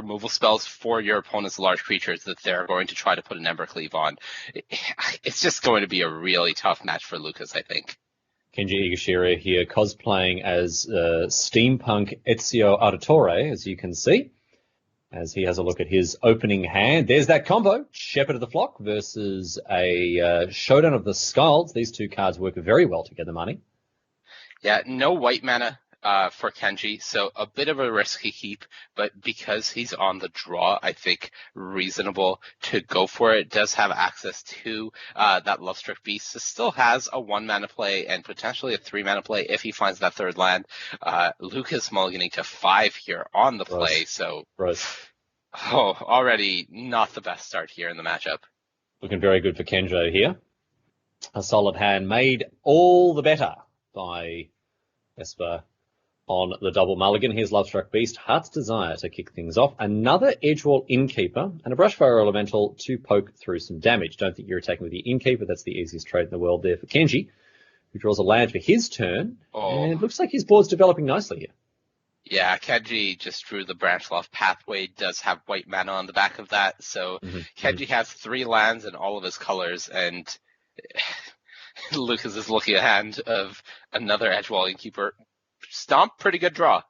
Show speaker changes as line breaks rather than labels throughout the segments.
removal spells for your opponent's large creatures that they're going to try to put an Embercleave on. It's just going to be a really tough match for Lucas, I think.
Kenji Egashira here cosplaying as Steampunk Ezio Auditore, as you can see, as he has a look at his opening hand. There's that combo, Shepherd of the Flock versus a Showdown of the Skalds. These two cards work very well together, Money.
Yeah, no white mana for Kenji, so a bit of a risky keep, but because he's on the draw, I think reasonable to go for it. Does have access to that Lovestruck Beast. So still has a 1-mana play and potentially a 3-mana play if he finds that third land. Lucas mulliganing to 5 here on the play, so already not the best start here in the matchup.
Looking very good for Kenjo here. A solid hand made all the better by Esper on the double mulligan. Here's Lovestruck Beast, Heart's Desire to kick things off. Another Edgewall Innkeeper and a Brushfire Elemental to poke through some damage. Don't think you're attacking with the Innkeeper. That's the easiest trade in the world there for Kenji, who draws a land for his turn. And it looks like his board's developing nicely here.
Yeah, Kenji just drew the Branchloft Pathway, does have white mana on the back of that. So Kenji has 3 lands in all of his colors, and Lucas is looking at a hand of another Edgewall Innkeeper. Stomp, pretty good draw.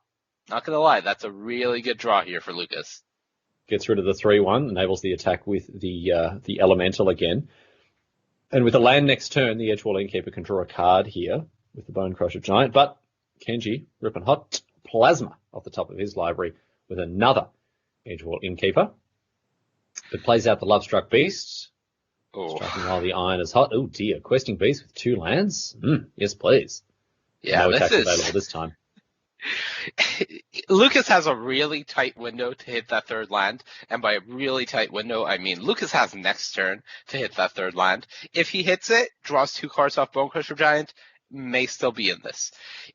Not going to lie, that's a really good draw here for Lucas.
Gets rid of the 3-1, enables the attack with the Elemental again. And with a land next turn, the Edgewall Innkeeper can draw a card here with the Bone Crusher Giant. But Kenji, ripping hot Plasma off the top of his library with another Edgewall Innkeeper. It plays out the Lovestruck Beast. Striking while the iron is hot. Oh dear, Questing Beast with 2 lands. Yes, please.
Yeah,
no attack available this time.
Lucas has a really tight window to hit that third land, and by a really tight window, I mean Lucas has next turn to hit that third land. If he hits it, draws 2 cards off Bone Crusher Giant, may still be in this.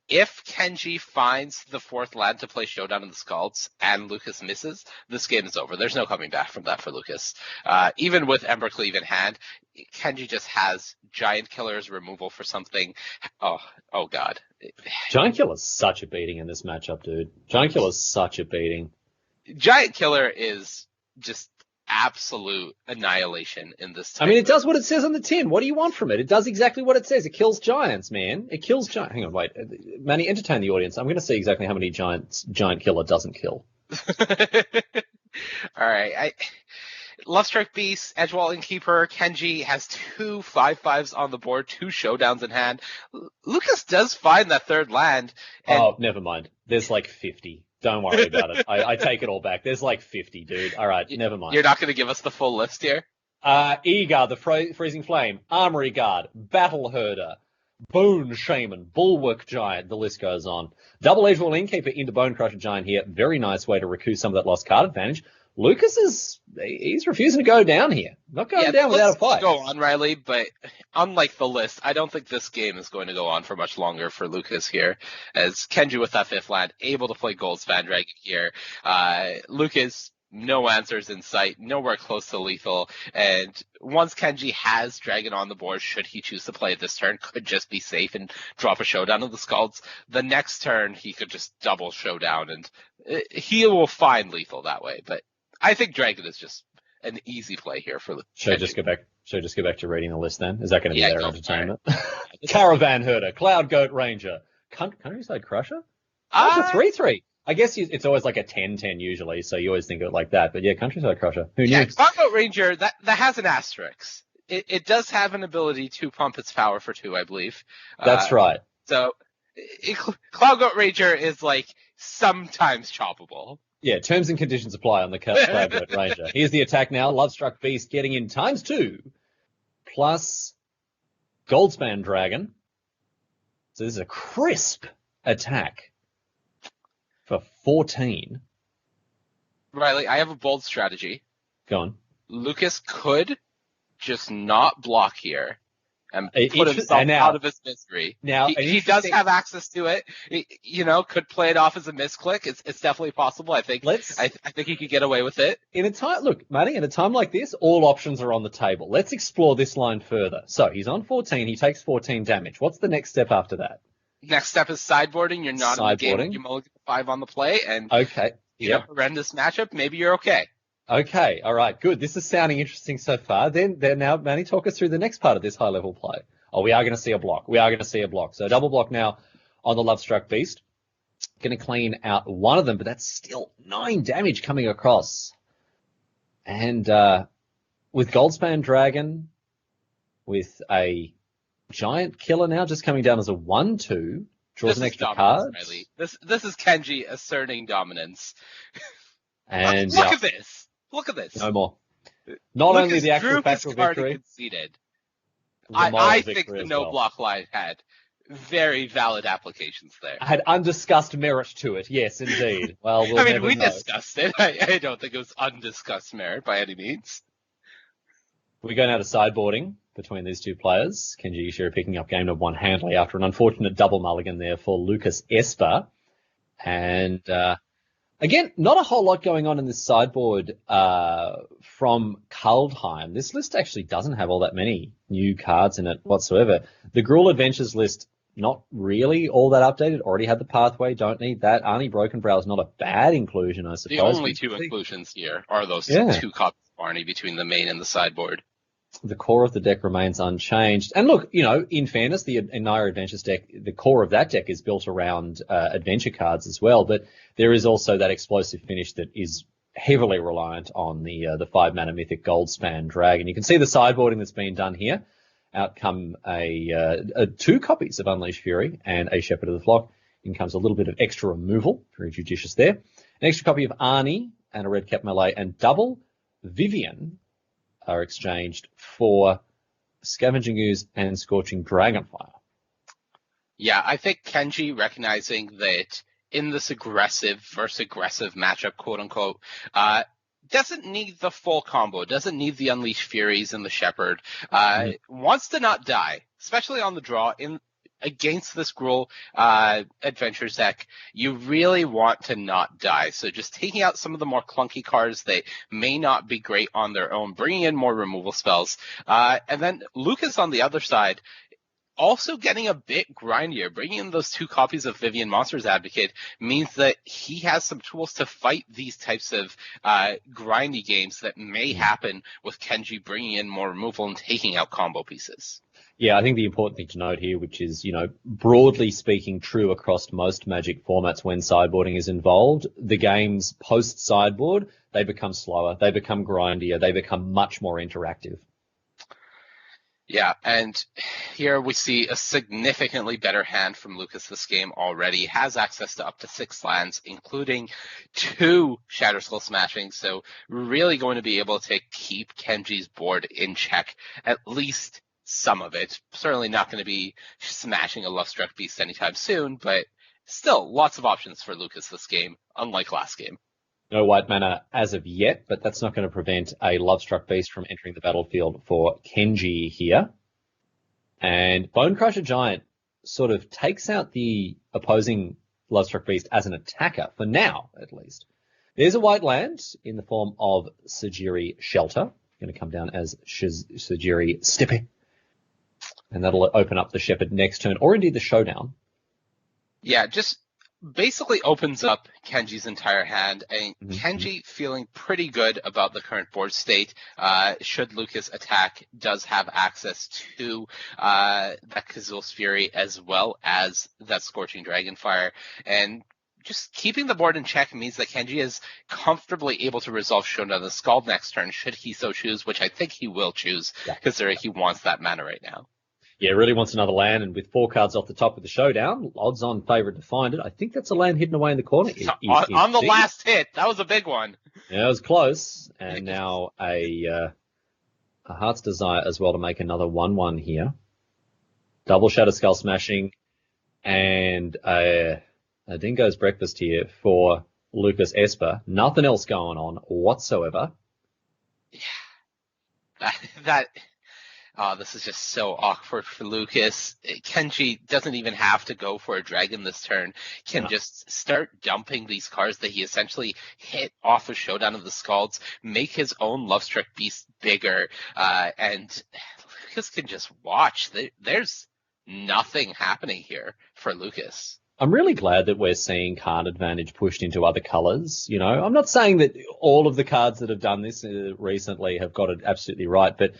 If Kenji finds the 4th land to play Showdown of the Skalds and Lucas misses, this game is over. There's no coming back from that for Lucas. Even with Embercleave in hand, Kenji just has Giant Killer's removal for something. Oh God.
Giant Killer's such a beating in this matchup, dude. Giant Killer's such a beating.
Giant Killer is just absolute annihilation in this time.
I mean, it does what it says on the tin. What do you want from it? It does exactly what it says. It kills giants, man. It kills giants. Hang on, wait. Manny, entertain the audience. I'm going to see exactly how many giants Giant Killer doesn't kill.
All right. Lovestruck Beast, Edgewall Innkeeper, Kenji has 2 5/5s on the board, 2 Showdowns in hand. Lucas does find that third land.
Oh, never mind. There's like 50. Don't worry about it. I take it all back. There's like 50, dude. All right, never mind.
You're not going to give us the full list here?
E-Guard, the Freezing Flame, Armory Guard, Battle Herder, Bone Shaman, Bulwark Giant, the list goes on. Double Edgewall Innkeeper into Bone Crusher Giant here. Very nice way to recoup some of that lost card advantage. Lucas he's refusing to go down here. Not going down without a fight.
Go on, Riley, but unlike the list, I don't think this game is going to go on for much longer for Lucas here, as Kenji with that 5th land, able to play Gold Span Dragon here. Lucas, no answers in sight, nowhere close to lethal, and once Kenji has Dragon on the board, should he choose to play it this turn, could just be safe and drop a Showdown of the Skalds. The next turn, he could just double Showdown, and he will find lethal that way, but I think Dragon is just an easy play here for the.
Should I just go back to reading the list then? Is that going to be their entertainment? Caravan Herder, Cloud Goat Ranger, Countryside Crusher. That's a 3/3. I guess it's always like a 10/10 usually, so you always think of it like that. But yeah, Countryside Crusher. Who knew?
Yeah, Cloud Goat Ranger that has an asterisk. It does have an ability to pump its power for 2, I believe.
That's right.
So Cloud Goat Ranger is like sometimes choppable.
Yeah, terms and conditions apply on the Cloud Goat Ranger. Here's the attack now. Lovestruck Beast getting in ×2, plus Goldspan Dragon. So this is a crisp attack for 14.
Riley, I have a bold strategy.
Go on.
Lucas could just not block here and put himself out of his misery. Now he does have access to it. Could play it off as a misclick. It's definitely possible. I think he could get away with it.
In a time like this, all options are on the table. Let's explore this line further. So he's on 14. He takes 14 damage. What's the next step after that?
Next step is sideboarding. You're not in the game. You mulligan 5 on the play, and
okay. Yep.
horrendous matchup, maybe you're okay.
Okay, all right, good. This is sounding interesting so far. Then now, Manny, talk us through the next part of this high-level play. Oh, we are going to see a block. We are going to see a block. So double block now on the Lovestruck Beast. Going to clean out one of them, but that's still 9 damage coming across. And with Goldspan Dragon, with a Giant Killer now just coming down as a 1/2, draws an extra card.
Riley. This is Kenji asserting dominance.
And
look at this. Look at this.
No more. Not only the actual factual victory.
Conceded. I think the no block line had very valid applications there.
Had undiscussed merit to it, yes, indeed. Well, we
discussed it. I don't think it was undiscussed merit by any means.
We go now to sideboarding between these two players. Kenji Egashira picking up game number 1 handily after an unfortunate double mulligan there for Lucas Esper. And again, not a whole lot going on in this sideboard from Kaldheim. This list actually doesn't have all that many new cards in it whatsoever. The Gruul Adventures list, not really all that updated. Already had the pathway, don't need that. Arnie Brokenbrow is not a bad inclusion, I suppose.
The only 2 inclusions here are those 2 copies of Arnie between the main and the sideboard.
The core of the deck remains unchanged. And look, in fairness, the Naya Adventures deck, the core of that deck is built around adventure cards as well. But there is also that explosive finish that is heavily reliant on the 5-mana mythic Goldspan Dragon. You can see the sideboarding that's been done here. Out come 2 copies of Unleashed Fury and a Shepherd of the Flock. In comes a little bit of extra removal, very judicious there. An extra copy of Arnie and a red cap melee, and double Vivian are exchanged for Scavenging Ooze and Scorching Dragonfire.
Yeah, I think Kenji recognizing that in this aggressive versus aggressive matchup, quote unquote, doesn't need the full combo, doesn't need the Unleashed Furies and the Shepherd, wants to not die, especially on the draw against this Gruul Adventures deck. You really want to not die. So just taking out some of the more clunky cards that may not be great on their own, bringing in more removal spells. And then Lucas on the other side, also getting a bit grindier. Bringing in those 2 copies of Vivian Monsters Advocate means that he has some tools to fight these types of grindy games that may happen with Kenji bringing in more removal and taking out combo pieces.
Yeah, I think the important thing to note here, which is, broadly speaking true across most Magic formats when sideboarding is involved, the games post-sideboard, they become slower, they become grindier, they become much more interactive.
Yeah, and here we see a significantly better hand from Lucas this game already. Has access to up to 6 lands, including 2 Shatterskull Smashing, so really going to be able to keep Kenji's board in check, at least some of it. Certainly not going to be smashing a Lovestruck Beast anytime soon, but still lots of options for Lucas this game, unlike last game.
No white mana as of yet, but that's not going to prevent a Lovestruck Beast from entering the battlefield for Kenji here. And Bonecrusher Giant sort of takes out the opposing Lovestruck Beast as an attacker, for now at least. There's a white land in the form of Sajiri Shelter. Going to come down as Sajiri Stipe. And that'll open up the Shepherd next turn, or indeed the Showdown.
Yeah, just basically opens up Kenji's entire hand, and Kenji feeling pretty good about the current board state. Should Lucas attack, does have access to that Kazul's Fury as well as that Scorching Dragonfire, and just keeping the board in check means that Kenji is comfortably able to resolve Showdown the Scald next turn, should he so choose, which I think he will choose, considering he wants that mana right now.
Yeah, really wants another land, and with 4 cards off the top of the Showdown, odds-on favourite to find it. I think that's a land hidden away in the corner.
On the last hit, that was a big one.
Yeah, it was close, and now a Heart's Desire as well to make another 1/1 here. Double Shatterskull Smashing, and a Dingo's Breakfast here for Lucas Esper. Nothing else going on whatsoever.
Yeah, this is just so awkward for Lucas. Kenji doesn't even have to go for a dragon this turn. Can just start dumping these cards that he essentially hit off a Showdown of the Scalds, make his own Lovestruck Beast bigger, and Lucas can just watch. There's nothing happening here for Lucas.
I'm really glad that we're seeing card advantage pushed into other colors. You know, I'm not saying that all of the cards that have done this recently have got it absolutely right, but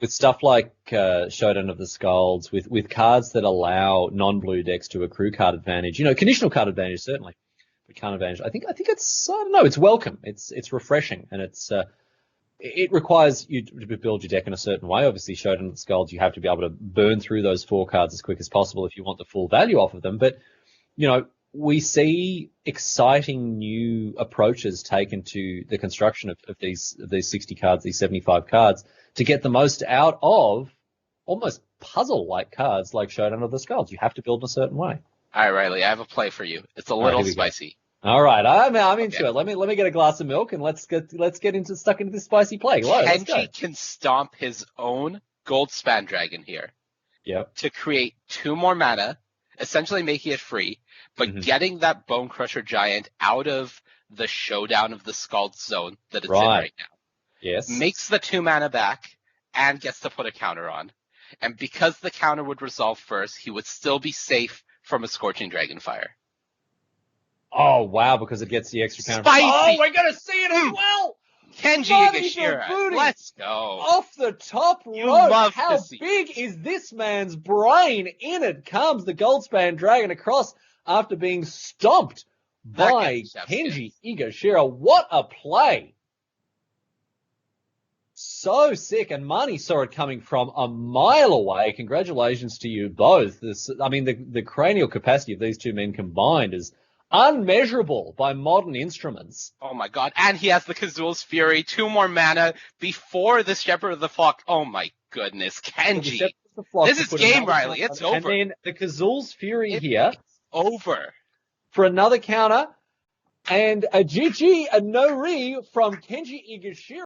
with stuff like Showdown of the Skulls, with cards that allow non-blue decks to accrue card advantage, you know, conditional card advantage certainly, but card advantage, I think it's, I don't know, it's welcome, it's refreshing, and it requires you to build your deck in a certain way. Obviously, Showdown of the Skulls, you have to be able to burn through those 4 cards as quick as possible if you want the full value off of them, but you know, we see exciting new approaches taken to the construction of these 60 cards, these 75 cards, to get the most out of almost puzzle-like cards like Showdown of the Skulls. You have to build in a certain way.
All right, Riley, I have a play for you. It's a
All right,
little
here we go.
spicy.
All right, I'm into it. Let me get a glass of milk and let's get stuck into this spicy play. Let's go.
Kenji can stomp his own gold span dragon here.
Yep.
To create 2 more mana, essentially making it free, but getting that Bone Crusher Giant out of the Showdown of the Scald zone that it's in right now.
Yes.
Makes the 2 mana back and gets to put a counter on. And because the counter would resolve first, he would still be safe from a Scorching Dragonfire.
Oh, wow, because it gets the extra counter.
Spicy!
Oh, we're going to see it as well!
Kenji Egashira, let's go.
Off the top
You
rope.
love
How
to see
big is this man's brain? In it comes the Goldspan Dragon across after being stomped by Kenji Egashira. What a play. So sick, and Marnie saw it coming from a mile away. Congratulations to you both. The cranial capacity of these 2 men combined is unmeasurable by modern instruments.
Oh my god. And he has the Kazul's Fury, 2 more mana before the Shepherd of the Flock. Oh my goodness, Kenji. This is game, Riley. It's over.
And then the Kazul's Fury here.
It's over.
For another counter. And a GG, a no-re from Kenji Egashira.